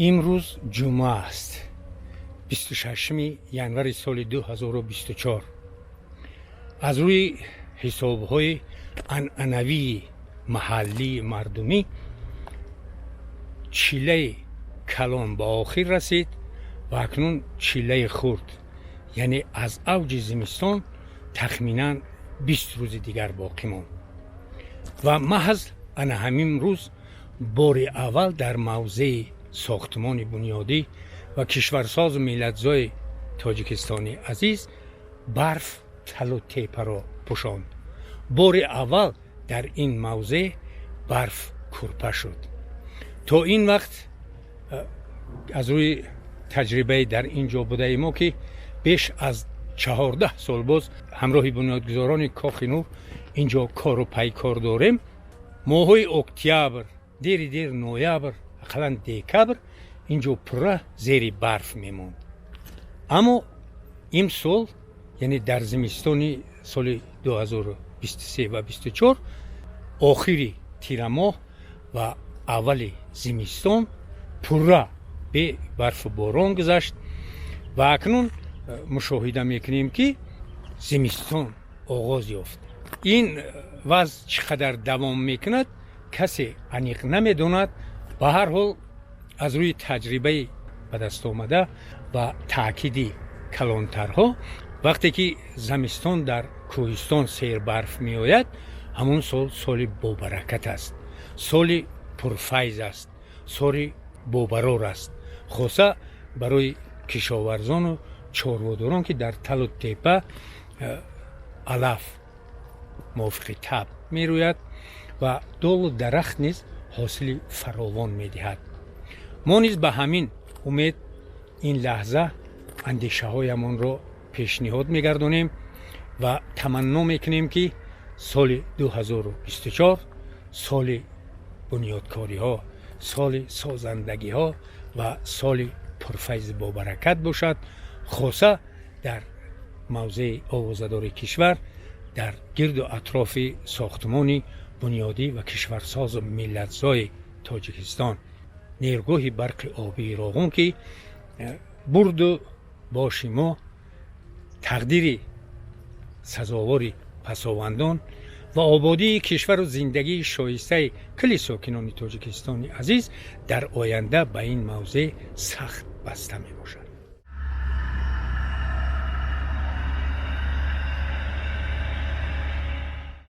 امروز جمعه است 26 ینوری سال 2024. از روی حساب‌های عنعنوی محلی مردمی چیله کلان به آخر رسید و اکنون چیله خرد، یعنی از اوج زمستان تخمینا 20 روز دیگر باقی ماند و محض انا همین روز بار اول در موضع ساختمان بنیادی و کشورساز ملت‌زای تاجیکستانی عزیز برف تل و تیپه را پوشاند. بار اول در این موضع برف کورپه شد. تا این وقت از روی تجربه در اینجا بوده ما که بیش از 14 سال باز همراه بنیادگذاران کاخ نو اینجا کار و پیکار داریم. ماهای اکتبر، دیر نوامبر، اقلا دکبر اینجا پره زیر برف میموند. اما این سال، یعنی در زمستان سال 2023 و 24، آخری تیر ماه و اول زمستان پره به برف باران گذشت و اکنون مشاهده میکنیم که زمستان آغاز یافت. این وضع چقدر دوام میکند کسی انیق نمیداند. به هر حال از روی تجربه به دست آمده و تأکید کلانترها، وقتی که زمستان در کوهستان سیر برف می آید، همون سال با برکت است، سال پرفیض است، سال بابرار است، خاصه برای کشاورزان و چارواداران که در تل و تیپه علف موافق تب می روید و دال و درخت نیز حاصل فراوان می دهد. ما نیز به همین امید این لحظه اندیشه هایمان را پیشنهاد می گردانیم و تمنا می کنیم که سال 2024 سال بنیادکاری ها، سال سازندگی ها و سال پرفیض با برکت باشد، خاصه در موضع آوازه‌دار کشور، در گرد و اطراف ساختمان بنیادی و کشورساز ملت‌زای تاجیکستان، نیرگاه برق آبی راغون که برد و باش ما تقدیر سزاوار پساوندان و آبادی کشور و زندگی شایسته کل ساکنان تاجیکستان عزیز در آینده به این موضع سخت بسته می باشد.